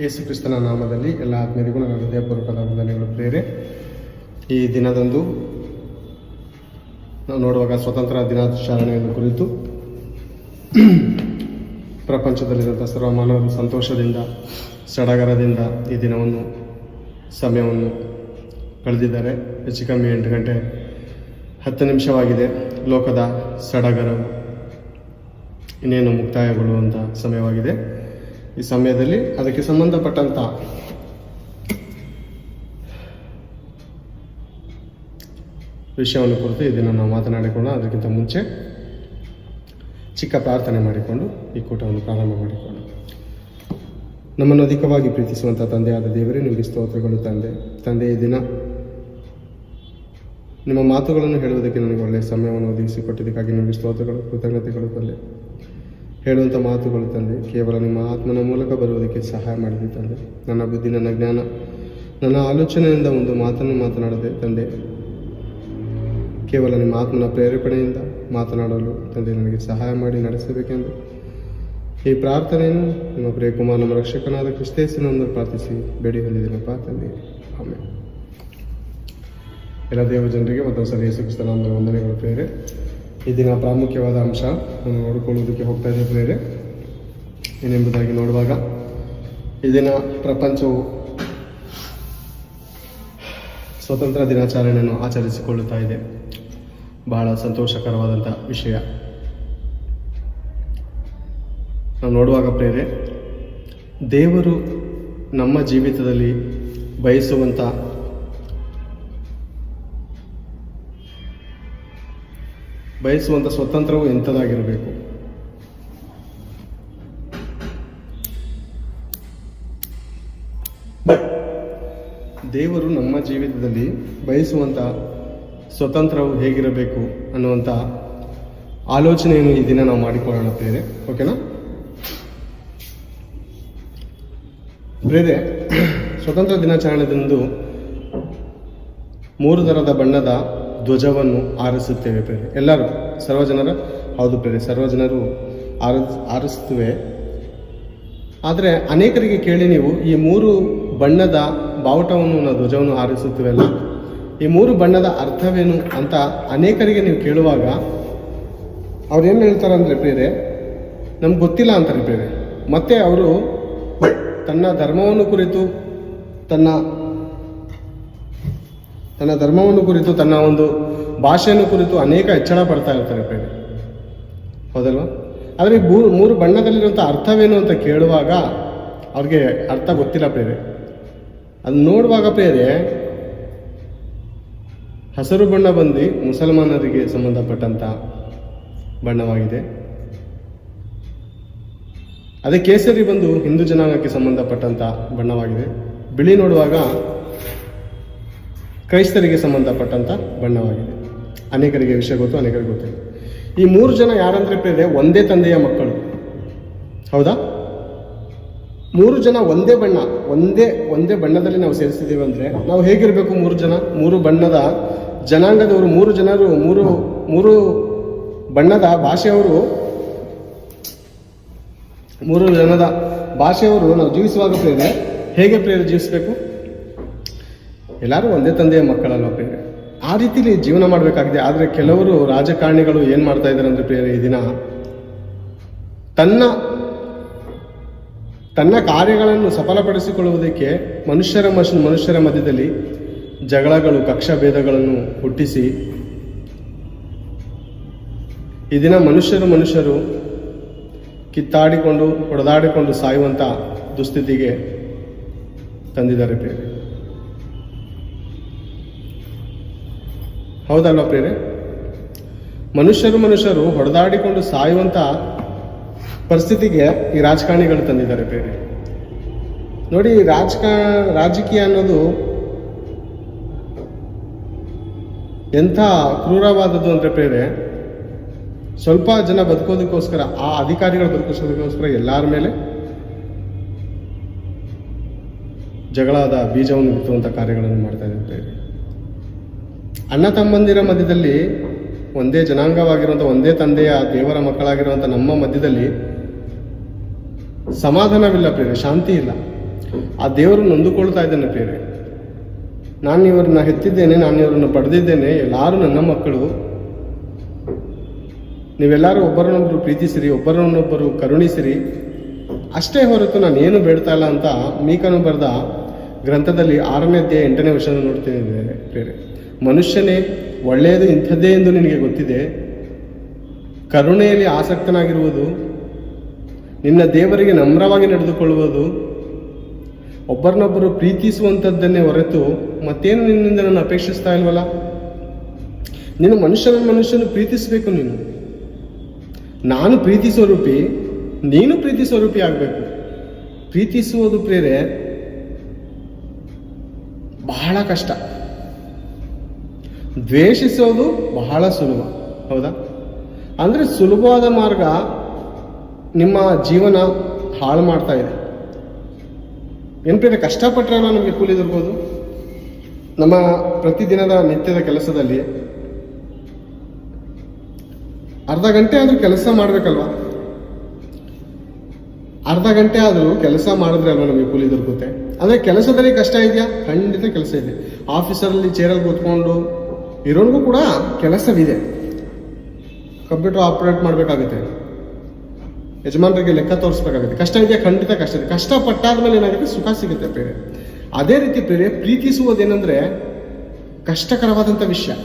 ಯೇಸು ಕ್ರಿಸ್ತನ ನಾಮದಲ್ಲಿ ಎಲ್ಲ ಆತ್ಮೀಯರಿಗೂ ನನ್ನ ಹೃದಯಪೂರ್ವಕದ ವಂದನೆಗಳು ಪ್ರೇರೆ. ಈ ದಿನದಂದು ನಾವು ನೋಡುವಾಗ ಸ್ವತಂತ್ರ ದಿನಾಚರಣೆಯನ್ನು ಕುರಿತು ಪ್ರಪಂಚದಲ್ಲಿರುವಂಥ ಸರ್ವ ಮಾನವರು ಸಂತೋಷದಿಂದ ಸಡಗರದಿಂದ ಈ ದಿನವನ್ನು ಸಮಯವನ್ನು ಕಳೆದಿದ್ದಾರೆ. ಹೆಚ್ಚು ಕಮ್ಮಿ 8 ಗಂಟೆ 10 ನಿಮಿಷವಾಗಿದೆ. ಲೋಕದ ಸಡಗರವು ಇನ್ನೇನು ಮುಕ್ತಾಯಗೊಳ್ಳುವಂಥ ಸಮಯವಾಗಿದೆ. ಈ ಸಮಯದಲ್ಲಿ ಅದಕ್ಕೆ ಸಂಬಂಧಪಟ್ಟಂಥ ವಿಷಯವನ್ನು ಕುರಿತು ಈ ದಿನ ನಾವು ಮಾತನಾಡಿಕೊಂಡು ಅದಕ್ಕಿಂತ ಮುಂಚೆ ಚಿಕ್ಕ ಪ್ರಾರ್ಥನೆ ಮಾಡಿಕೊಂಡು ಈ ಕೂಟವನ್ನು ಪ್ರಾರಂಭ ಮಾಡಿಕೊಂಡು. ನಮ್ಮನ್ನು ಅಧಿಕವಾಗಿ ಪ್ರೀತಿಸುವಂಥ ತಂದೆಯಾದ ದೇವರೇ, ನಿಮಗೆ ಸ್ತೋತ್ರಗಳು ತಂದೆ. ಈ ದಿನ ನಿಮ್ಮ ಮಾತುಗಳನ್ನು ಹೇಳುವುದಕ್ಕೆ ನನಗೆ ಒಳ್ಳೆಯ ಸಮಯವನ್ನು ಒದಗಿಸಿಕೊಟ್ಟಿದ್ದಕ್ಕಾಗಿ ನಿಮಗೆ ಸ್ತೋತ್ರಗಳು, ಕೃತಜ್ಞತೆಗಳು ತಂದೆ. ಹೇಳುವಂಥ ಮಾತುಗಳು ತಂದೆ ಕೇವಲ ನಿಮ್ಮ ಆತ್ಮನ ಮೂಲಕ ಬರುವುದಕ್ಕೆ ಸಹಾಯ ಮಾಡಿದೆ ತಂದೆ. ನನ್ನ ಬುದ್ಧಿ, ನನ್ನ ಜ್ಞಾನ, ನನ್ನ ಆಲೋಚನೆಯಿಂದ ಒಂದು ಮಾತನ್ನು ಮಾತನಾಡದೆ ತಂದೆ, ಕೇವಲ ನಿಮ್ಮ ಆತ್ಮನ ಪ್ರೇರೇಪಣೆಯಿಂದ ಮಾತನಾಡಲು ತಂದೆ ನನಗೆ ಸಹಾಯ ಮಾಡಿ ನಡೆಸಬೇಕೆಂದು ಈ ಪ್ರಾರ್ಥನೆಯನ್ನು ನಿಮ್ಮ ಪ್ರಿಯಕುಮಾರ ನಮ್ಮ ರಕ್ಷಕನಾದ ಕ್ರಿಸ್ತೇಸನನ್ನು ಪ್ರಾರ್ಥಿಸಿ ಬೇಡಿ ಹೊಂದಿದ್ದೀನಪ್ಪ ತಂದೆ, ಆಮೇಲೆ. ಎಲ್ಲ ದೇವ ಜನರಿಗೆ ಮತ್ತೊಂದು ಸರಿ ಯೇಸು ಕ್ರಿಸ್ತನ ವಂದನೆಗಳು ಪ್ರೇರೆ. ಈ ದಿನ ಪ್ರಾಮುಖ್ಯವಾದ ಅಂಶ ನಾನು ನೋಡಿಕೊಳ್ಳುವುದಕ್ಕೆ ಹೋಗ್ತಾ ಇದ್ದೆ ಪ್ರೇರೆ. ಏನೆಂಬುದಾಗಿ ನೋಡುವಾಗ, ಈ ದಿನ ಪ್ರಪಂಚವು ಸ್ವತಂತ್ರ ದಿನಾಚರಣೆಯನ್ನು ಆಚರಿಸಿಕೊಳ್ಳುತ್ತಾ ಇದೆ. ಬಹಳ ಸಂತೋಷಕರವಾದಂಥ ವಿಷಯ. ನಾವು ನೋಡುವಾಗ ಪ್ರೇರೆ, ದೇವರು ನಮ್ಮ ಜೀವಿತದಲ್ಲಿ ಬಯಸುವಂಥ ಸ್ವತಂತ್ರವು ಎಂಥದಾಗಿರಬೇಕು. ದೇವರು ನಮ್ಮ ಜೀವಿತದಲ್ಲಿ ಬಯಸುವಂಥ ಸ್ವತಂತ್ರವು ಹೇಗಿರಬೇಕು ಅನ್ನುವಂಥ ಆಲೋಚನೆಯನ್ನು ಈ ದಿನ ನಾವು ಮಾಡಿಕೊಳ್ಳೋಣ ಪ್ರೇರೆ. ಓಕೆನಾ ಪ್ರೇರೆ? ಸ್ವತಂತ್ರ ದಿನಾಚರಣೆದಂದು 3 ಥರದ ಬಣ್ಣದ ಧ್ವಜವನ್ನು ಆರಿಸುತ್ತೇವೆ ಪ್ರೇರೆ. ಎಲ್ಲರೂ ಸರ್ವಜನರ ಹೌದು ಪ್ರೇರೆ, ಸರ್ವಜನರು ಆರಿಸುತ್ತೇವೆ. ಆದರೆ ಅನೇಕರಿಗೆ ಕೇಳಿ ನೀವು, ಈ 3 ಬಣ್ಣದ ಬಾವುಟವನ್ನು ನಾವು ಧ್ವಜವನ್ನು ಆರಿಸುತ್ತೇವಲ್ಲ, ಈ 3 ಬಣ್ಣದ ಅರ್ಥವೇನು ಅಂತ ಅನೇಕರಿಗೆ ನೀವು ಕೇಳುವಾಗ ಅವ್ರು ಏನು ಹೇಳ್ತಾರೆ ಅಂದರೆ ಪ್ರೇರೆ, ನಮ್ಗೆ ಗೊತ್ತಿಲ್ಲ ಅಂತಾರೆ ಪ್ರೇರೆ. ಮತ್ತೆ ಅವರು ತನ್ನ ಧರ್ಮವನ್ನು ಕುರಿತು ತನ್ನ ಒಂದು ಭಾಷೆಯನ್ನು ಕುರಿತು ಅನೇಕ ಹೆಚ್ಚಳ ಪಡ್ತಾ ಇರ್ತಾರೆ ಪ್ರೇರೆ, ಹೌದಲ್ವಾ? ಆದರೆ 3 ಬಣ್ಣದಲ್ಲಿರುವಂಥ ಅರ್ಥವೇನು ಅಂತ ಕೇಳುವಾಗ ಅವ್ರಿಗೆ ಅರ್ಥ ಗೊತ್ತಿಲ್ಲ ಪ್ರೇರೆ. ಅದು ನೋಡುವಾಗ ಪ್ರೇರೆ, ಹಸಿರು ಬಣ್ಣ ಬಂದು ಮುಸಲ್ಮಾನರಿಗೆ ಸಂಬಂಧಪಟ್ಟಂಥ ಬಣ್ಣವಾಗಿದೆ. ಅದೇ ಕೇಸರಿ ಬಂದು ಹಿಂದೂ ಜನಾಂಗಕ್ಕೆ ಸಂಬಂಧಪಟ್ಟಂಥ ಬಣ್ಣವಾಗಿದೆ. ಬಿಳಿ ನೋಡುವಾಗ ಕ್ರೈಸ್ತರಿಗೆ ಸಂಬಂಧಪಟ್ಟಂಥ ಬಣ್ಣವಾಗಿದೆ. ಅನೇಕರಿಗೆ ವಿಷಯ ಗೊತ್ತು, ಅನೇಕರಿಗೆ ಗೊತ್ತಿಲ್ಲ. ಈ 3 ಜನ ಯಾರಂದ್ರೆ ಪ್ರೇರೆ, ಒಂದೇ ತಂದೆಯ ಮಕ್ಕಳು. ಹೌದಾ? 3 ಜನ ಒಂದೇ ಬಣ್ಣ, ಒಂದೇ ಬಣ್ಣದಲ್ಲಿ ನಾವು ಸೇರಿಸಿದ್ದೀವಿ ಅಂದರೆ ನಾವು ಹೇಗಿರಬೇಕು? 3 ಜನ 3 ಬಣ್ಣದ ಜನಾಂಗದವರು, 3 ಜನರು, 3 ಬಣ್ಣದ ಭಾಷೆಯವರು, 3 ಜನದ ಭಾಷೆಯವರು ನಾವು ಜೀವಿಸುವಾಗ ಪ್ರೇರೆ ಹೇಗೆ ಪ್ರೇರೆ ಜೀವಿಸಬೇಕು? ಎಲ್ಲರೂ ಒಂದೇ ತಂದೆಯ ಮಕ್ಕಳಲ್ಲ ಪ್ರೇರೆ. ಆ ರೀತಿಲಿ ಜೀವನ ಮಾಡಬೇಕಾಗಿದೆ. ಆದರೆ ಕೆಲವರು ರಾಜಕಾರಣಿಗಳು ಏನು ಮಾಡ್ತಾ ಇದ್ದಾರೆ ಅಂದರೆ ಪ್ರೇರೆ, ಈ ದಿನ ತನ್ನ ಕಾರ್ಯಗಳನ್ನು ಸಫಲಪಡಿಸಿಕೊಳ್ಳುವುದಕ್ಕೆ ಮನುಷ್ಯರ ಮಧ್ಯದಲ್ಲಿ ಜಗಳಗಳು, ಕಕ್ಷ ಭೇದಗಳನ್ನು ಹುಟ್ಟಿಸಿ ಈ ದಿನ ಮನುಷ್ಯರು ಕಿತ್ತಾಡಿಕೊಂಡು ಹೊಡೆದಾಡಿಕೊಂಡು ಸಾಯುವಂಥ ದುಸ್ಥಿತಿಗೆ ತಂದಿದ್ದಾರೆ ಪ್ರೇರೆ. ಹೌದಲ್ವ ಪ್ರೇರೆ? ಮನುಷ್ಯರು ಹೊಡೆದಾಡಿಕೊಂಡು ಸಾಯುವಂಥ ಪರಿಸ್ಥಿತಿಗೆ ಈ ರಾಜಕಾರಣಿಗಳು ತಂದಿದ್ದಾರೆ ಪ್ರೇರೆ. ನೋಡಿ, ರಾಜಕೀಯ ಅನ್ನೋದು ಎಂಥ ಕ್ರೂರವಾದದ್ದು ಅಂದರೆ ಪ್ರೇರೆ, ಸ್ವಲ್ಪ ಜನ ಬದುಕೋದಕ್ಕೋಸ್ಕರ, ಆ ಅಧಿಕಾರಿಗಳು ಬದುಕೋದಕ್ಕೋಸ್ಕರ ಎಲ್ಲರ ಮೇಲೆ ಜಗಳದ ಬೀಜವನ್ನು ಬಿತ್ತುವಂಥ ಕಾರ್ಯಗಳನ್ನು ಮಾಡ್ತಾ ಇದ್ದಾರೆ ಪ್ರೇರೆ. ಅಣ್ಣ ತಮ್ಮಂದಿರ ಮಧ್ಯದಲ್ಲಿ ಒಂದೇ ಜನಾಂಗವಾಗಿರುವಂಥ, ಒಂದೇ ತಂದೆಯ ದೇವರ ಮಕ್ಕಳಾಗಿರುವಂಥ ನಮ್ಮ ಮಧ್ಯದಲ್ಲಿ ಸಮಾಧಾನವಿಲ್ಲ ಪ್ರೇರೆ, ಶಾಂತಿ ಇಲ್ಲ. ಆ ದೇವರು ನೊಂದುಕೊಳ್ತಾ ಇದ್ದಾನೆ ಪ್ರಿಯರೇ. ನಾನು ಇವರನ್ನ ಹೆತ್ತಿದ್ದೇನೆ, ನಾನು ಇವರನ್ನು ಪಡೆದಿದ್ದೇನೆ, ಎಲ್ಲರೂ ನನ್ನ ಮಕ್ಕಳು, ನೀವೆಲ್ಲರೂ ಒಬ್ಬರನ್ನೊಬ್ಬರು ಪ್ರೀತಿಸಿರಿ, ಒಬ್ಬರನ್ನೊಬ್ಬರು ಕರುಣಿಸಿರಿ, ಅಷ್ಟೇ ಹೊರತು ನಾನು ಏನು ಬೇಡ್ತಾ ಇಲ್ಲ ಅಂತ ಮೀಕನು ಬರೆದ ಗ್ರಂಥದಲ್ಲಿ 6ನೇ ಅಧ್ಯಾಯ 8ನೇ ವಚನ ನೋಡ್ತೀನಿ ಪ್ರಿಯರೇ. ಮನುಷ್ಯನೇ, ಒಳ್ಳೆಯದು ಇಂಥದ್ದೇ ಎಂದು ನಿನಗೆ ಗೊತ್ತಿದೆ, ಕರುಣೆಯಲ್ಲಿ ಆಸಕ್ತನಾಗಿರುವುದು, ನಿನ್ನ ದೇವರಿಗೆ ನಮ್ರವಾಗಿ ನಡೆದುಕೊಳ್ಳುವುದು, ಒಬ್ಬರನ್ನೊಬ್ಬರು ಪ್ರೀತಿಸುವಂಥದ್ದನ್ನೇ ಹೊರತು ಮತ್ತೇನು ನಿನ್ನಿಂದ ನಾನು ಅಪೇಕ್ಷಿಸ್ತಾ ಇಲ್ವಲ್ಲ. ನೀನು ಮನುಷ್ಯನು ಪ್ರೀತಿಸಬೇಕು. ನಾನು ಪ್ರೀತಿ ಸ್ವರೂಪಿ, ನೀನು ಪ್ರೀತಿ ಸ್ವರೂಪಿ ಆಗಬೇಕು. ಪ್ರೀತಿಸುವುದು ಪ್ರೇರೆ ಬಹಳ ಕಷ್ಟ, ದ್ವೇಷಿಸೋದು ಬಹಳ ಸುಲಭ. ಹೌದಾ? ಅಂದರೆ ಸುಲಭವಾದ ಮಾರ್ಗ ನಿಮ್ಮ ಜೀವನ ಹಾಳು ಮಾಡ್ತಾ ಇದೆ. ಏನು ಕಷ್ಟಪಟ್ಟರೆ ನಮಗೆ ಕೂಲಿ ದೊರಕೋದು. ನಮ್ಮ ಪ್ರತಿದಿನದ ನಿತ್ಯದ ಕೆಲಸದಲ್ಲಿ ಅರ್ಧ ಗಂಟೆ ಆದರೂ ಕೆಲಸ ಮಾಡಬೇಕಲ್ವಾ? ಅರ್ಧ ಗಂಟೆ ಆದರೂ ಕೆಲಸ ಮಾಡಿದ್ರೆ ಅಲ್ವಾ ನಮಗೆ ಕೂಲಿ ದೊರಕುತ್ತೆ. ಅಂದರೆ ಕೆಲಸದಲ್ಲಿ ಕಷ್ಟ ಇದೆಯಾ? ಖಂಡಿತ ಕೆಲಸ ಇದೆ. ಆಫೀಸರಲ್ಲಿ ಚೇರಲ್ಲಿ ಕೂತ್ಕೊಂಡು ಇರೋನಿಗೂ ಕೂಡ ಕೆಲಸವಿದೆ. ಕಂಪ್ಯೂಟರ್ ಆಪರೇಟ್ ಮಾಡಬೇಕಾಗುತ್ತೆ, ಯಜಮಾನರಿಗೆ ಲೆಕ್ಕ ತೋರಿಸ್ಬೇಕಾಗುತ್ತೆ. ಕಷ್ಟ ಇದೆಯಾ? ಖಂಡಿತ ಕಷ್ಟ ಇದೆ. ಕಷ್ಟಪಟ್ಟಾದ್ಮೇಲೆ ಏನಾಗುತ್ತೆ? ಸುಖ ಸಿಗುತ್ತೆ ಪ್ರೇರೆ. ಅದೇ ರೀತಿ ಪ್ರೇರೆ ಪ್ರೀತಿಸುವುದೇನೆಂದರೆ ಕಷ್ಟಕರವಾದಂಥ ವಿಷಯ.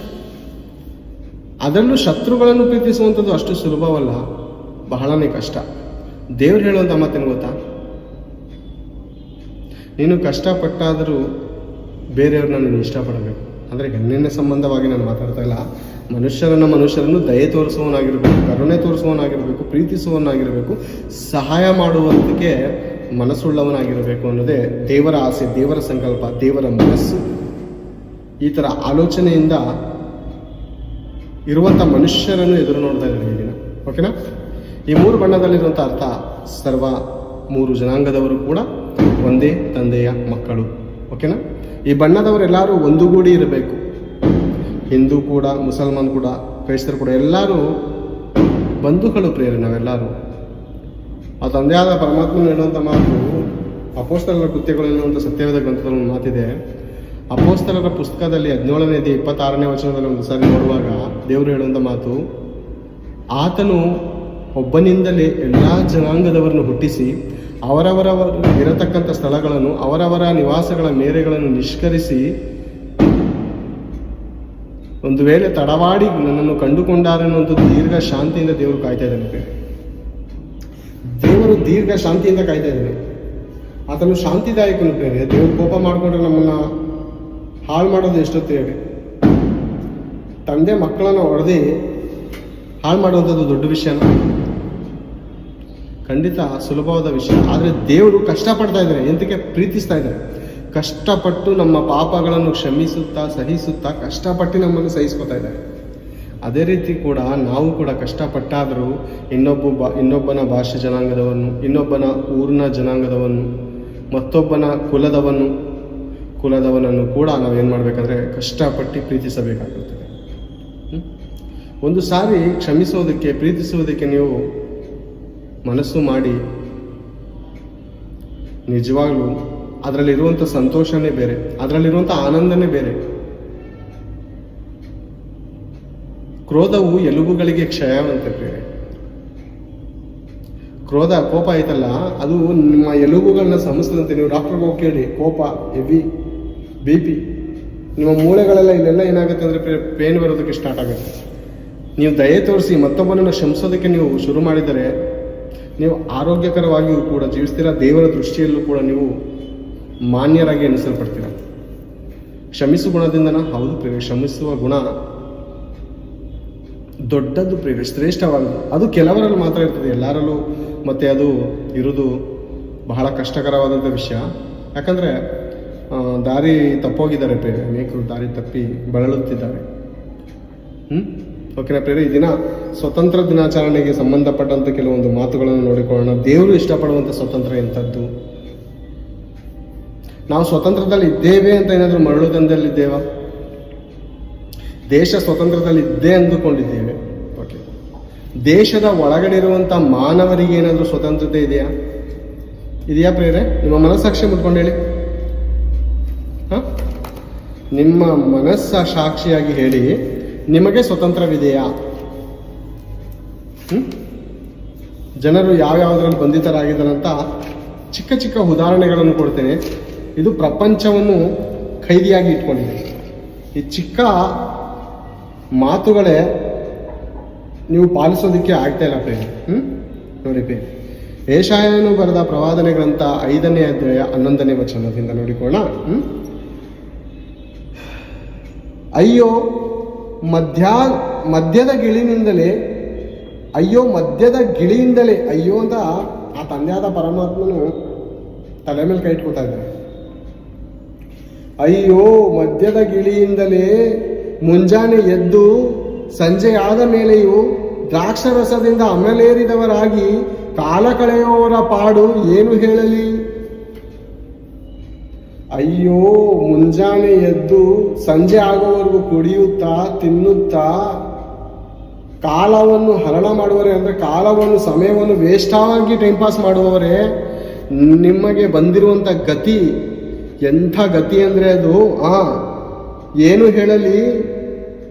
ಅದರಲ್ಲೂ ಶತ್ರುಗಳನ್ನು ಪ್ರೀತಿಸುವಂಥದ್ದು ಅಷ್ಟು ಸುಲಭವಲ್ಲ, ಬಹಳನೇ ಕಷ್ಟ. ದೇವ್ರು ಹೇಳುವಂಥ ಮಾತೇನು ಗೊತ್ತಾ? ನೀನು ಕಷ್ಟಪಟ್ಟಾದರೂ ಬೇರೆಯವ್ರನ್ನ ನೀನು ಇಷ್ಟಪಡಬೇಕು. ಅಂದರೆ ಹೆಣ್ಣಿನ ಸಂಬಂಧವಾಗಿ ನಾನು ಮಾತಾಡ್ತಾ ಇಲ್ಲ. ಮನುಷ್ಯರನ್ನು ದಯೆ ತೋರಿಸುವವನಾಗಿರಬೇಕು, ಕರುಣೆ ತೋರಿಸುವವನಾಗಿರಬೇಕು, ಪ್ರೀತಿಸುವವನಾಗಿರಬೇಕು, ಸಹಾಯ ಮಾಡುವಂತಕ್ಕೆ ಮನಸ್ಸುಳ್ಳವನಾಗಿರಬೇಕು ಅನ್ನೋದೇ ದೇವರ ಆಸೆ, ದೇವರ ಸಂಕಲ್ಪ, ದೇವರ ಮನಸ್ಸು. ಈ ಥರ ಆಲೋಚನೆಯಿಂದ ಇರುವಂಥ ಮನುಷ್ಯರನ್ನು ಎದುರು ನೋಡ್ತಾ ಇದ್ದಾರೆ ಈ ದಿನ. ಓಕೆನಾ? ಈ 3 ಬಣ್ಣದಲ್ಲಿರುವಂಥ ಅರ್ಥ ಸರ್ವ 3 ಜನಾಂಗದವರು ಕೂಡ ಒಂದೇ ತಂದೆಯ ಮಕ್ಕಳು. ಓಕೆನಾ? ಈ ಬಣ್ಣದವರೆಲ್ಲರೂ ಒಂದುಗೂಡಿ ಇರಬೇಕು. ಹಿಂದೂ ಕೂಡ, ಮುಸಲ್ಮಾನ್ ಕೂಡ, ಕ್ರೈಸ್ತರು ಕೂಡ ಎಲ್ಲರೂ ಬಂಧುಗಳು ಪ್ರೇರೆ. ನಾವೆಲ್ಲರೂ ಆ ತಂದೆಯಾದ ಪರಮಾತ್ಮನ ಹೇಳುವಂಥ ಮಾತು ಅಪೋಸ್ತಲರ ಕೃತ್ಯಗಳು ಎನ್ನುವಂಥ ಸತ್ಯವೇದ ಗ್ರಂಥದಲ್ಲಿ ಒಂದು ಮಾತಿದೆ. ಅಪೋಸ್ತಲರ ಪುಸ್ತಕದಲ್ಲಿ 17ನೇ ಅಧ್ಯಾಯ 26ನೇ ವಚನದಲ್ಲಿ ಒಂದು ಸಾರಿ ನೋಡುವಾಗ ದೇವರು ಹೇಳುವಂಥ ಮಾತು, ಆತನು ಒಬ್ಬನಿಂದಲೇ ಎಲ್ಲ ಜನಾಂಗದವರನ್ನು ಹುಟ್ಟಿಸಿ ಅವರವರವರು ಇರತಕ್ಕಂಥ ಸ್ಥಳಗಳನ್ನು, ಅವರವರ ನಿವಾಸಗಳ ಮೇರೆಗಳನ್ನು ನಿಷ್ಕರಿಸಿ, ಒಂದು ವೇಳೆ ತಡವಾಡಿ ನನ್ನನ್ನು ಕಂಡುಕೊಂಡಾರೆನ್ನುವಂಥ ದೀರ್ಘ ಶಾಂತಿಯಿಂದ ದೇವರು ಕಾಯ್ತಾ ಇದ್ದಾನೆ. ದೇವರು ದೀರ್ಘ ಶಾಂತಿಯಿಂದ ಕಾಯ್ತಾ ಇದ್ದಾನೆ. ಆತನು ಶಾಂತಿದಾಯಕನು ಪ್ರೇರೆ. ದೇವರು ಕೋಪ ಮಾಡಿಕೊಂಡ್ರೆ ನಮ್ಮನ್ನ ಹಾಳು ಮಾಡೋದು ಎಷ್ಟೊತ್ತು ಹೇಳಿ. ತಂದೆ ಮಕ್ಕಳನ್ನು ಹೊಡೆದು ಹಾಳು ಮಾಡುವಂಥದ್ದು ದೊಡ್ಡ ವಿಷಯನ? ಖಂಡಿತ ಸುಲಭವಾದ ವಿಷಯ. ಆದರೆ ದೇವರು ಕಷ್ಟಪಡ್ತಾ ಇದ್ದಾರೆ. ಎಂತಕ್ಕೆ? ಪ್ರೀತಿಸ್ತಾ ಇದ್ದಾರೆ. ಕಷ್ಟಪಟ್ಟು ನಮ್ಮ ಪಾಪಗಳನ್ನು ಕ್ಷಮಿಸುತ್ತಾ, ಸಹಿಸುತ್ತಾ, ಕಷ್ಟಪಟ್ಟು ನಮ್ಮನ್ನು ಸಹಿಸ್ಕೊತಾ ಇದ್ದಾರೆ. ಅದೇ ರೀತಿ ಕೂಡ ನಾವು ಕೂಡ ಕಷ್ಟಪಟ್ಟಾದರೂ ಇನ್ನೊಬ್ಬನ ಭಾಷೆ ಜನಾಂಗದವನ್ನು, ಇನ್ನೊಬ್ಬನ ಊರಿನ ಜನಾಂಗದವನ್ನು, ಮತ್ತೊಬ್ಬನ ಕುಲದವನನ್ನು ಕೂಡ ನಾವೇನು ಮಾಡಬೇಕಂದ್ರೆ ಕಷ್ಟಪಟ್ಟು ಪ್ರೀತಿಸಬೇಕಾಗುತ್ತದೆ. ಒಂದು ಸಾರಿ ಕ್ಷಮಿಸೋದಕ್ಕೆ, ಪ್ರೀತಿಸುವುದಕ್ಕೆ ನೀವು ಮನಸ್ಸು ಮಾಡಿ ನಿಜವಾಗ್ಲೂ ಅದರಲ್ಲಿರುವಂಥ ಸಂತೋಷನೇ ಬೇರೆ, ಅದರಲ್ಲಿರುವಂಥ ಆನಂದನೇ ಬೇರೆ. ಕ್ರೋಧವು ಎಲುಬುಗಳಿಗೆ ಕ್ಷಯವಂತೆ ಬೇರೆ. ಕೋಪ ಐತಲ್ಲ, ಅದು ನಿಮ್ಮ ಎಲುಬುಗಳನ್ನ ಸಮಸ್ಯದಂತೆ. ನೀವು ಡಾಕ್ಟರ್ಗೆ ಹೋಗಿ ಕೇಳಿ, ಕೋಪ, ಹೆವಿ BP, ನಿಮ್ಮ ಮೂಳೆಗಳೆಲ್ಲ ಇಲ್ಲೆಲ್ಲ ಏನಾಗುತ್ತೆ ಅಂದರೆ ಪೇನ್ ಬರೋದಕ್ಕೆ ಸ್ಟಾರ್ಟ್ ಆಗುತ್ತೆ. ನೀವು ದಯೆ ತೋರಿಸಿ ಮತ್ತೊಬ್ಬನನ್ನು ಕ್ಷಮಿಸೋದಕ್ಕೆ ನೀವು ಶುರು ಮಾಡಿದರೆ ನೀವು ಆರೋಗ್ಯಕರವಾಗಿಯೂ ಕೂಡ ಜೀವಿಸ್ತೀರಾ. ದೇವರ ದೃಷ್ಟಿಯಲ್ಲೂ ಕೂಡ ನೀವು ಮಾನ್ಯರಾಗಿ ಎನಿಸಲ್ಪಡ್ತೀರ. ಕ್ಷಮಿಸುವ ಗುಣದಿಂದನ? ಹೌದು ಪ್ರಿಯ, ಕ್ಷಮಿಸುವ ಗುಣ ದೊಡ್ಡದ್ದು ಪ್ರಿಯ, ಶ್ರೇಷ್ಠವಾದದ್ದು. ಅದು ಕೆಲವರಲ್ಲಿ ಮಾತ್ರ ಇರ್ತದೆ, ಎಲ್ಲರಲ್ಲೂ ಮತ್ತೆ ಅದು ಇರುವುದು ಬಹಳ ಕಷ್ಟಕರವಾದಂಥ ವಿಷಯ. ಯಾಕಂದರೆ ದಾರಿ ತಪ್ಪೋಗಿದ್ದಾರೆ ಪ್ರಿಯ, ಅನೇಕರು ದಾರಿ ತಪ್ಪಿ ಬಳಲುತ್ತಿದ್ದಾರೆ. ಓಕೆನಾ ಪ್ರಿಯರೇ? ಈ ದಿನ ಸ್ವತಂತ್ರ ದಿನಾಚರಣೆಗೆ ಸಂಬಂಧಪಟ್ಟಂಥ ಕೆಲವೊಂದು ಮಾತುಗಳನ್ನು ನೋಡಿಕೊಳ್ಳೋಣ. ದೇವರು ಇಷ್ಟಪಡುವಂಥ ಸ್ವತಂತ್ರ ಎಂಥದ್ದು? ನಾವು ಸ್ವತಂತ್ರದಲ್ಲಿ ಇದ್ದೇವೆ ಅಂತ ಏನಾದರೂ ಮರಳುದಂದಲ್ಲಿದ್ದೇವ? ದೇಶ ಸ್ವತಂತ್ರದಲ್ಲಿ ಇದ್ದೇ ಅಂದುಕೊಂಡಿದ್ದೇವೆ. ಓಕೆ, ದೇಶದ ಒಳಗಡೆ ಇರುವಂಥ ಮಾನವರಿಗೆ ಏನಾದರೂ ಸ್ವತಂತ್ರತೆ ಇದೆಯಾ? ಇದೆಯಾ ಪ್ರೇರೆ? ನಿಮ್ಮ ಮನಸ್ಸಾಕ್ಷಿ ಮುಟ್ಕೊಂಡು ಹೇಳಿ. ನಿಮ್ಮ ಸಾಕ್ಷಿಯಾಗಿ ಹೇಳಿ, ನಿಮಗೆ ಸ್ವತಂತ್ರವಿದೆಯಾ? ಜನರು ಯಾವ್ಯಾವುದರಲ್ಲಿ ಬಂಧಿತರಾಗಿದ್ದಾರಂತ ಚಿಕ್ಕ ಚಿಕ್ಕ ಉದಾಹರಣೆಗಳನ್ನು ಕೊಡ್ತೇನೆ. ಇದು ಪ್ರಪಂಚವನ್ನು ಖೈದಿಯಾಗಿ ಇಟ್ಕೊಂಡಿದೆ. ಈ ಚಿಕ್ಕ ಮಾತುಗಳೇ ನೀವು ಪಾಲಿಸೋದಕ್ಕೆ ಆಗ್ತಾ ಇಲ್ಲ ಪ್ರೇಮ. ನೋಡಿ ಪ್ರೇಮ, ಏಷಾಯನು ಬರೆದ ಪ್ರವಾದನೆ ಗ್ರಂಥ 5ನೇ ಅಧ್ಯಾಯ 11ನೇ ವಚನದಿಂದ ನೋಡಿಕೊಳ್ಳೋಣ. ಅಯ್ಯೋ ಮಧ್ಯದ ಗಿಳಿನಿಂದಲೇ, ಅಯ್ಯೋ ಮಧ್ಯದ ಗಿಳಿಯಿಂದಲೇ, ಅಯ್ಯೋ ಅಂತ ಆ ತಂದೆಯಾದ ಪರಮಾತ್ಮನು ತಲೆ ಮೇಲೆ ಕೈ ಇಟ್ಕೊತಾ ಇದ್ದಾನೆ. ಅಯ್ಯೋ ಮಧ್ಯದ ಗಿಳಿಯಿಂದಲೇ ಮುಂಜಾನೆ ಎದ್ದು ಸಂಜೆ ಆದ ಮೇಲೆಯೂ ದ್ರಾಕ್ಷರಸದಿಂದ ಅಮಲೇರಿದವರಾಗಿ ಕಾಲ ಕಳೆಯುವವರ ಪಾಡು ಏನು ಹೇಳಲಿ? ಅಯ್ಯೋ ಮುಂಜಾನೆ ಎದ್ದು ಸಂಜೆ ಆಗೋವರೆಗೂ ಕುಡಿಯುತ್ತಾ ತಿನ್ನುತ್ತಾ ಕಾಲವನ್ನು ಹರಣ ಮಾಡುವವರೇ, ಅಂದರೆ ಕಾಲವನ್ನು ಸಮಯವನ್ನು ವೇಸ್ಟ್ ಆಗಿ ಟೈಮ್ ಪಾಸ್ ಮಾಡುವವರೇ, ನಿಮಗೆ ಬಂದಿರುವಂಥ ಗತಿ ಎಂಥ ಗತಿ ಅಂದರೆ ಅದು ಏನು ಹೇಳಲಿ?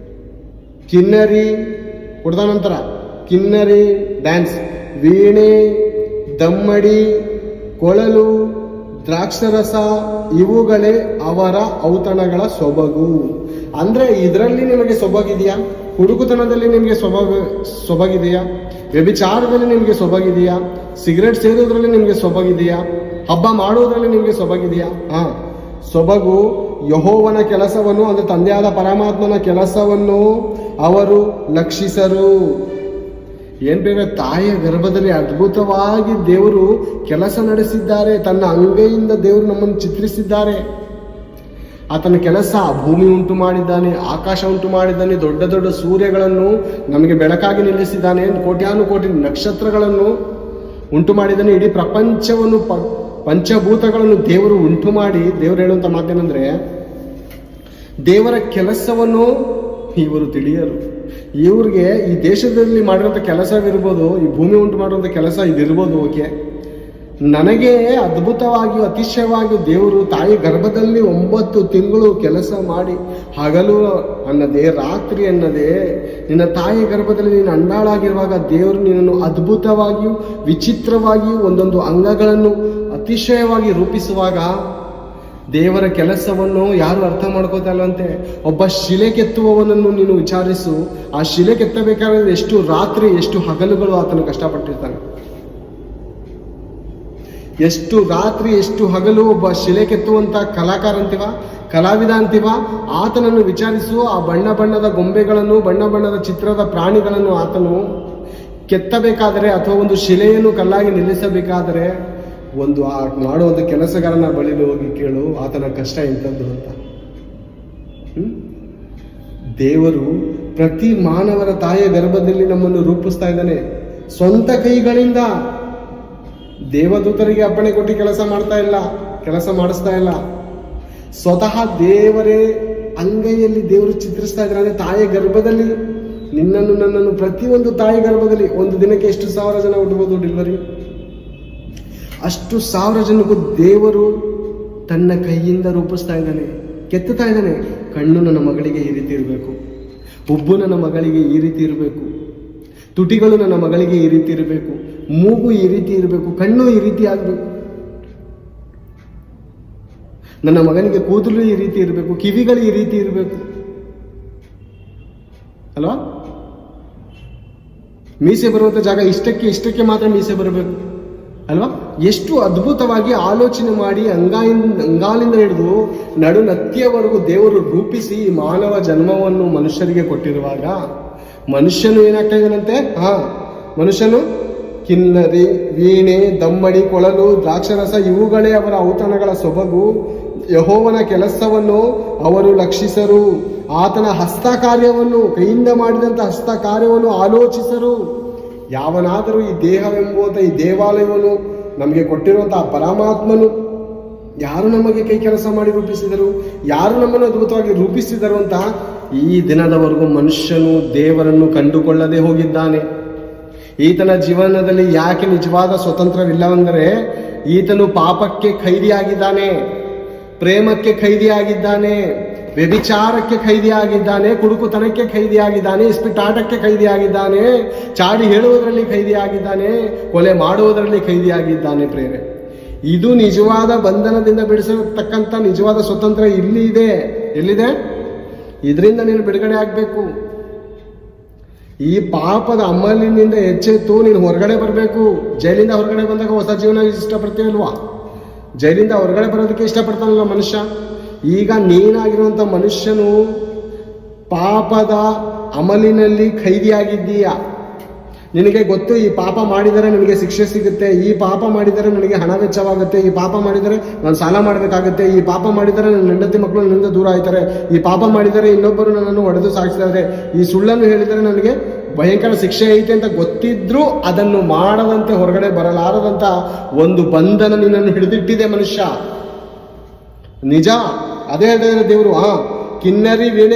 ಕಿನ್ನರಿ ಕೊಡ್ದ ನಂತರ ಕಿನ್ನರಿ ಡ್ಯಾನ್ಸ್, ವೀಣೆ, ದಮ್ಮಡಿ, ಕೊಳಲು, ದ್ರಾಕ್ಷರಸ ಇವುಗಳೇ ಅವರ ಔತಣಗಳ ಸೊಬಗು. ಅಂದ್ರೆ ಇದರಲ್ಲಿ ನಿಮಗೆ ಸೊಬಗಿದೆಯಾ? ಹುಡುಗುತನದಲ್ಲಿ ನಿಮಗೆ ಸೊಬಗಿದೆಯಾ? ವ್ಯಭಿಚಾರದಲ್ಲಿ ನಿಮಗೆ ಸೊಬಗಿದೆಯಾ? ಸಿಗರೆಟ್ ಸೇದೋದ್ರಲ್ಲಿ ನಿಮಗೆ ಸೊಬಗಿದೆಯಾ? ಹಬ್ಬ ಮಾಡೋದ್ರಲ್ಲಿ ನಿಮಗೆ ಸೊಬಗಿದೆಯಾ? ಸೊಬಗು ಯೆಹೋವನ ಕೆಲಸವನ್ನು, ಅಂದರೆ ತಂದೆಯಾದ ಪರಮಾತ್ಮನ ಕೆಲಸವನ್ನು ಅವರು ಲಕ್ಷಿಸರು. ಏನ್ ಬೇರೆ, ತಾಯಿಯ ಗರ್ಭದಲ್ಲಿ ಅದ್ಭುತವಾಗಿ ದೇವರು ಕೆಲಸ ನಡೆಸಿದ್ದಾರೆ. ತನ್ನ ಅಂಗೈಯಿಂದ ದೇವರು ನಮ್ಮನ್ನು ಚಿತ್ರಿಸಿದ್ದಾರೆ. ಆತನ ಕೆಲಸ ಭೂಮಿ ಉಂಟು ಮಾಡಿದ್ದಾನೆ, ಆಕಾಶ ಉಂಟು ಮಾಡಿದ್ದಾನೆ, ದೊಡ್ಡ ದೊಡ್ಡ ಸೂರ್ಯಗಳನ್ನು ನಮಗೆ ಬೆಳಕಾಗಿ ನಿಲ್ಲಿಸಿದ್ದಾನೆ, ಕೋಟ್ಯಾನುಕೋಟಿ ನಕ್ಷತ್ರಗಳನ್ನು ಉಂಟು ಮಾಡಿದ್ದಾನೆ. ಇಡೀ ಪ್ರಪಂಚವನ್ನು ಪಂಚಭೂತಗಳನ್ನು ದೇವರು ಉಂಟು ಮಾಡಿ, ದೇವರು ಹೇಳುವಂಥ ಮಾತೇನೆಂದ್ರೆ, ದೇವರ ಕೆಲಸವನ್ನು ಇವರು ತಿಳಿಯರು. ಇವ್ರಿಗೆ ಈ ದೇಶದಲ್ಲಿ ಮಾಡಿರೋಂಥ ಕೆಲಸವಿರ್ಬೋದು, ಈ ಭೂಮಿ ಉಂಟು ಮಾಡುವಂಥ ಕೆಲಸ ಇದಿರ್ಬೋದು, ಓಕೆ. ನನಗೆ ಅದ್ಭುತವಾಗಿಯೂ ಅತಿಶಯವಾಗಿಯೂ ದೇವರು ತಾಯಿ ಗರ್ಭದಲ್ಲಿ 9 ತಿಂಗಳು ಕೆಲಸ ಮಾಡಿ, ಹಗಲು ಅನ್ನದೇ ರಾತ್ರಿ ಅನ್ನದೇ ನಿನ್ನ ತಾಯಿ ಗರ್ಭದಲ್ಲಿ ನೀನು ಅಂಡಾಳಾಗಿರುವಾಗ ದೇವರು ನಿನ್ನನ್ನು ಅದ್ಭುತವಾಗಿಯೂ ವಿಚಿತ್ರವಾಗಿಯೂ ಒಂದೊಂದು ಅಂಗಗಳನ್ನು ಅತಿಶಯವಾಗಿ ರೂಪಿಸುವಾಗ ದೇವರ ಕೆಲಸವನ್ನು ಯಾರು ಅರ್ಥ ಮಾಡ್ಕೋತಾ ಇಲ್ಲವಂತೆ. ಒಬ್ಬ ಶಿಲೆ ಕೆತ್ತುವವನನ್ನು ನೀನು ವಿಚಾರಿಸು, ಆ ಶಿಲೆ ಕೆತ್ತಬೇಕಾದ್ರೆ ಎಷ್ಟು ರಾತ್ರಿ ಎಷ್ಟು ಹಗಲುಗಳು ಆತನು ಕಷ್ಟಪಟ್ಟಿರ್ತಾನೆ. ಎಷ್ಟು ರಾತ್ರಿ ಎಷ್ಟು ಹಗಲು ಒಬ್ಬ ಶಿಲೆ ಕೆತ್ತುವಂತ ಕಲಾಕಾರ ಅಂತೀವ, ಕಲಾವಿದ ಅಂತೀವ, ಆತನನ್ನು ವಿಚಾರಿಸು. ಆ ಬಣ್ಣ ಬಣ್ಣದ ಗೊಂಬೆಗಳನ್ನು, ಬಣ್ಣ ಬಣ್ಣದ ಚಿತ್ರದ ಪ್ರಾಣಿಗಳನ್ನು ಆತನು ಕೆತ್ತಬೇಕಾದರೆ ಅಥವಾ ಒಂದು ಶಿಲೆಯನ್ನು ಕಲ್ಲಾಗಿ ನಿಲ್ಲಿಸಬೇಕಾದರೆ ಒಂದು ಆ ಮಾಡುವಂಥ ಕೆಲಸಗಾರನ ಬಳಿಲಿ ಹೋಗಿ ಕೇಳು, ಆತನ ಕಷ್ಟ ಎಂಥದ್ದು ಅಂತ. ದೇವರು ಪ್ರತಿ ಮಾನವರ ತಾಯಿಯ ಗರ್ಭದಲ್ಲಿ ನಮ್ಮನ್ನು ರೂಪಿಸ್ತಾ ಇದ್ದಾನೆ ಸ್ವಂತ ಕೈಗಳಿಂದ. ದೇವದೂತರಿಗೆ ಅಪ್ಪಣೆ ಕೊಟ್ಟು ಕೆಲಸ ಮಾಡಿಸ್ತಾ ಇಲ್ಲ. ಸ್ವತಃ ದೇವರೇ ಅಂಗೈಯಲ್ಲಿ ದೇವರು ಚಿತ್ರಿಸ್ತಾ ಇದ್ದಾರೆ. ತಾಯಿಯ ಗರ್ಭದಲ್ಲಿ ನಿನ್ನನ್ನು ನನ್ನನ್ನು ಪ್ರತಿಯೊಂದು ತಾಯಿ ಗರ್ಭದಲ್ಲಿ ಒಂದು ದಿನಕ್ಕೆ ಎಷ್ಟು 1000 ಜನ ಹುಟ್ಟಬಹುದು ಡೆಲಿವರಿ, ಅಷ್ಟು 1000 ಜನಕ್ಕೂ ದೇವರು ತನ್ನ ಕೈಯಿಂದ ರೂಪಿಸ್ತಾ ಇದ್ದಾನೆ, ಕೆತ್ತುತ್ತಾ ಇದ್ದಾನೆ. ಕಣ್ಣು ನನ್ನ ಮಗಳಿಗೆ ಈ ರೀತಿ ಇರಬೇಕು, ಹುಬ್ಬು ನನ್ನ ಮಗಳಿಗೆ ಈ ರೀತಿ ಇರಬೇಕು, ತುಟಿಗಳು ನನ್ನ ಮಗಳಿಗೆ ಈ ರೀತಿ ಇರಬೇಕು, ಮೂಗು ಈ ರೀತಿ ಇರಬೇಕು, ಕಣ್ಣು ಈ ರೀತಿ ಆಗಬೇಕು, ನನ್ನ ಮಗನಿಗೆ ಕೂದಲು ಈ ರೀತಿ ಇರಬೇಕು, ಕಿವಿಗಳು ಈ ರೀತಿ ಇರಬೇಕು ಅಲ್ವಾ? ಮೀಸೆ ಬರುವಂತ ಜಾಗ ಇಷ್ಟಕ್ಕೆ ಮಾತ್ರ ಮೀಸೆ ಬರಬೇಕು ಅಲ್ವಾ? ಎಷ್ಟು ಅದ್ಭುತವಾಗಿ ಆಲೋಚನೆ ಮಾಡಿ ಅಂಗಾಲಿಂದ ಹಿಡಿದು ನಡುನತ್ತಿಯವರೆಗೂ ದೇವರು ರೂಪಿಸಿ ಮಾನವ ಜನ್ಮವನ್ನು ಮನುಷ್ಯರಿಗೆ ಕೊಟ್ಟಿರುವಾಗ ಮನುಷ್ಯನು ಏನಾಗ್ತಾ ಇದ್ದಾನಂತೆ? ಮನುಷ್ಯನು ಕಿನ್ನರಿ, ವೀಣೆ, ದಮ್ಮಡಿ, ಕೊಳಲು, ದ್ರಾಕ್ಷರಸ ಇವುಗಳೇ ಅವರ ಔತಣಗಳ ಸೊಬಗು. ಯೆಹೋವನ ಕೆಲಸವನ್ನು ಅವರು ಲಕ್ಷಿಸರು. ಆತನ ಹಸ್ತ ಕಾರ್ಯವನ್ನು, ಕೈಯಿಂದ ಮಾಡಿದಂಥ ಹಸ್ತ ಕಾರ್ಯವನ್ನು ಆಲೋಚಿಸರು. ಯಾವನಾದರೂ ಈ ದೇಹವೆಂಬುವಂಥ ಈ ದೇವಾಲಯವನ್ನು ನಮಗೆ ಕೊಟ್ಟಿರುವಂತಹ ಪರಮಾತ್ಮನು ಯಾರು ನಮಗೆ ಕೈ ಕೆಲಸ ಮಾಡಿ ರೂಪಿಸಿದರು, ಯಾರು ನಮ್ಮನ್ನು ಅದ್ಭುತವಾಗಿ ರೂಪಿಸಿದರು ಅಂತ ಈ ದಿನದವರೆಗೂ ಮನುಷ್ಯನು ದೇವರನ್ನು ಕಂಡುಕೊಳ್ಳದೆ ಹೋಗಿದ್ದಾನೆ. ಈತನ ಜೀವನದಲ್ಲಿ ಯಾಕೆ ನಿಜವಾದ ಸ್ವತಂತ್ರವಿಲ್ಲವೆಂದರೆ ಈತನು ಪಾಪಕ್ಕೆ ಖೈದಿಯಾಗಿದ್ದಾನೆ, ಪ್ರೇಮಕ್ಕೆ ಖೈದಿಯಾಗಿದ್ದಾನೆ, ವ್ಯಭಿಚಾರಕ್ಕೆ ಖೈದಿಯಾಗಿದ್ದಾನೆ, ಕುಡುಕುತನಕ್ಕೆ ಖೈದಿಯಾಗಿದ್ದಾನೆ, ಇಸ್ಪಿಟಾಟಕ್ಕೆ ಖೈದಿಯಾಗಿದ್ದಾನೆ, ಚಾಡಿ ಹೇಳುವುದರಲ್ಲಿ ಖೈದಿಯಾಗಿದ್ದಾನೆ, ಕೊಲೆ ಮಾಡುವುದರಲ್ಲಿ ಖೈದಿಯಾಗಿದ್ದಾನೆ. ಪ್ರೇರೆ, ಇದು ನಿಜವಾದ ಬಂಧನದಿಂದ ಬಿಡಿಸತಕ್ಕಂಥ ನಿಜವಾದ ಸ್ವತಂತ್ರ ಇಲ್ಲಿ ಇದೆ. ಎಲ್ಲಿದೆ? ಇದರಿಂದ ನೀನು ಬಿಡುಗಡೆ ಆಗಬೇಕು. ಈ ಪಾಪದ ಅಮಲಿನಿಂದ ಎಚ್ಚೆತ್ತು ನೀನು ಹೊರಗಡೆ ಬರಬೇಕು. ಜೈಲಿಂದ ಹೊರಗಡೆ ಬಂದಾಗ ಹೊಸ ಜೀವನ ಇಷ್ಟಪಡ್ತೀವಲ್ವಾ? ಜೈಲಿಂದ ಹೊರಗಡೆ ಬರೋದಕ್ಕೆ ಇಷ್ಟಪಡ್ತಾನಲ್ಲ ಮನುಷ್ಯ. ಈಗ ನೀನಾಗಿರುವಂಥ ಮನುಷ್ಯನು ಪಾಪದ ಅಮಲಿನಲ್ಲಿ ಖೈದಿಯಾಗಿದ್ದೀಯ. ನಿನಗೆ ಗೊತ್ತು, ಈ ಪಾಪ ಮಾಡಿದರೆ ನನಗೆ ಶಿಕ್ಷೆ ಸಿಗುತ್ತೆ, ಈ ಪಾಪ ಮಾಡಿದರೆ ನನಗೆ ಹಣ ವೆಚ್ಚವಾಗುತ್ತೆ, ಈ ಪಾಪ ಮಾಡಿದರೆ ನಾನು ಸಾಲ ಮಾಡಬೇಕಾಗುತ್ತೆ, ಈ ಪಾಪ ಮಾಡಿದರೆ ನನ್ನ ಹೆಂಡತಿ ಮಕ್ಕಳು ನನ್ನಿಂದ ದೂರ ಆಯ್ತಾರೆ, ಈ ಪಾಪ ಮಾಡಿದರೆ ಇನ್ನೊಬ್ಬರು ನನ್ನನ್ನು ಹೊಡೆದು ಸಾಗಿಸಿದ್ದಾರೆ, ಈ ಸುಳ್ಳನ್ನು ಹೇಳಿದರೆ ನನಗೆ ಭಯಂಕರ ಶಿಕ್ಷೆ ಐತೆ ಅಂತ ಗೊತ್ತಿದ್ರೂ ಅದನ್ನು ಮಾಡದಂತೆ ಹೊರಗಡೆ ಬರಲಾರದಂತ ಒಂದು ಬಂಧನ ನಿನ್ನನ್ನು ಹಿಡಿದಿಟ್ಟಿದೆ ಮನುಷ್ಯ. ನಿಜ, ಅದೇ ಹೇಳಿದ್ರೆ ದೇವರು ಕಿನ್ನರಿ ವೀಣೆ